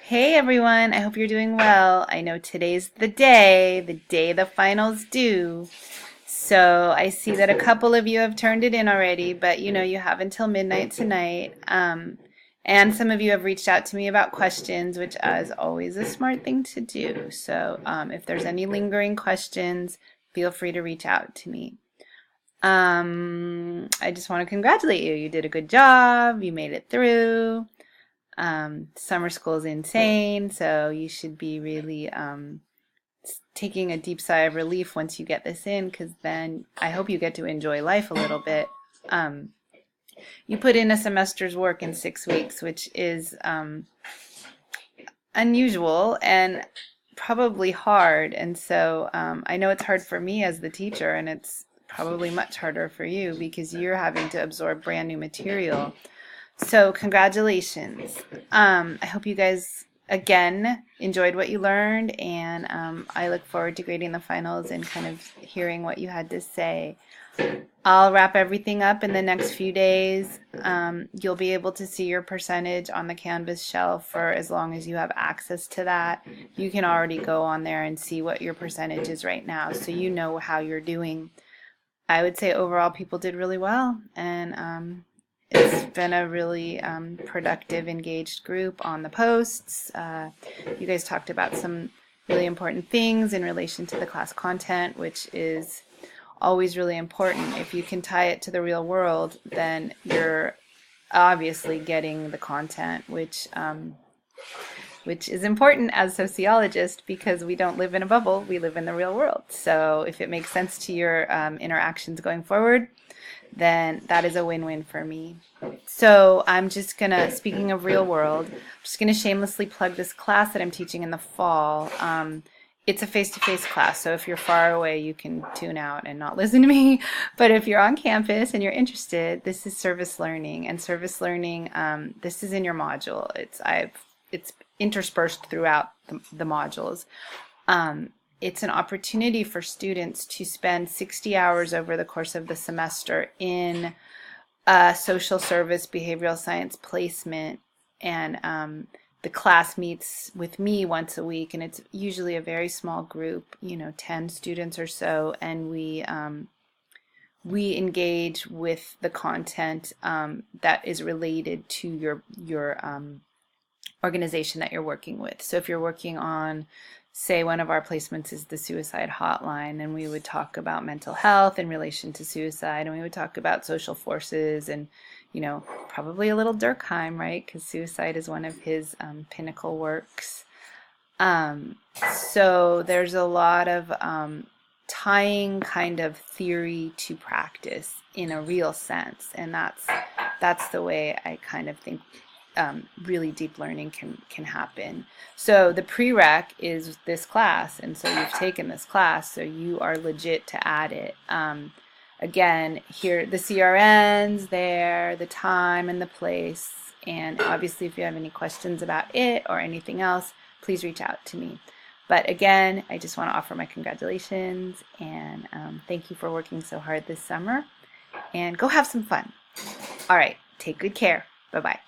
Hey everyone, I hope you're doing well. I know today's the day the finals due. So I see that a couple of you have turned it in already, but you have until midnight tonight. And some of you have reached out to me about questions, which is always a smart thing to do. So if there's any lingering questions, feel free to reach out to me. I just want to congratulate you. You did a good job. You made it through. Summer school is insane, so you should be really taking a deep sigh of relief once you get this in, because then I hope you get to enjoy life a little bit. You put in a semester's work in 6 weeks, which is unusual and probably hard. And so I know it's hard for me as the teacher, and it's probably much harder for you because you're having to absorb brand new material. So congratulations. I hope you guys, again, enjoyed what you learned, and I look forward to grading the finals and kind of hearing what you had to say. I'll wrap everything up in the next few days. You'll be able to see your percentage on the Canvas shelf for as long as you have access to that. You can already go on there and see what your percentage is right now, so you know how you're doing. I would say overall people did really well, and it's been a really productive, engaged group on the posts. You guys talked about some really important things in relation to the class content, which is always really important. If you can tie it to the real world, then you're obviously getting the content, which is important as sociologists because we don't live in a bubble, we live in the real world. So if it makes sense to your interactions going forward, then that is a win-win for me. So I'm just gonna, speaking of real world, I'm just gonna shamelessly plug this class that I'm teaching in the fall. It's a face-to-face class, so if you're far away, you can tune out and not listen to me. But if you're on campus and you're interested, this is service learning. And service learning, this is in your module. It's interspersed throughout the modules. It's an opportunity for students to spend 60 hours over the course of the semester in social service, behavioral science placement, and the class meets with me once a week, and it's usually a very small group, 10 students or so, and we engage with the content that is related to your organization that you're working with. So if you're working on, say, one of our placements is the suicide hotline, and we would talk about mental health in relation to suicide, and we would talk about social forces and, probably a little Durkheim, right? Because suicide is one of his pinnacle works. So there's a lot of tying kind of theory to practice in a real sense, and that's the way I kind of think really deep learning can happen. So the prereq is this class, and so you've taken this class, so you are legit to add it. Again, here the CRNs there, the time and the place, and obviously if you have any questions about it or anything else, please reach out to me. But again, I just want to offer my congratulations and thank you for working so hard this summer, and go have some fun. All right, take good care. Bye-bye.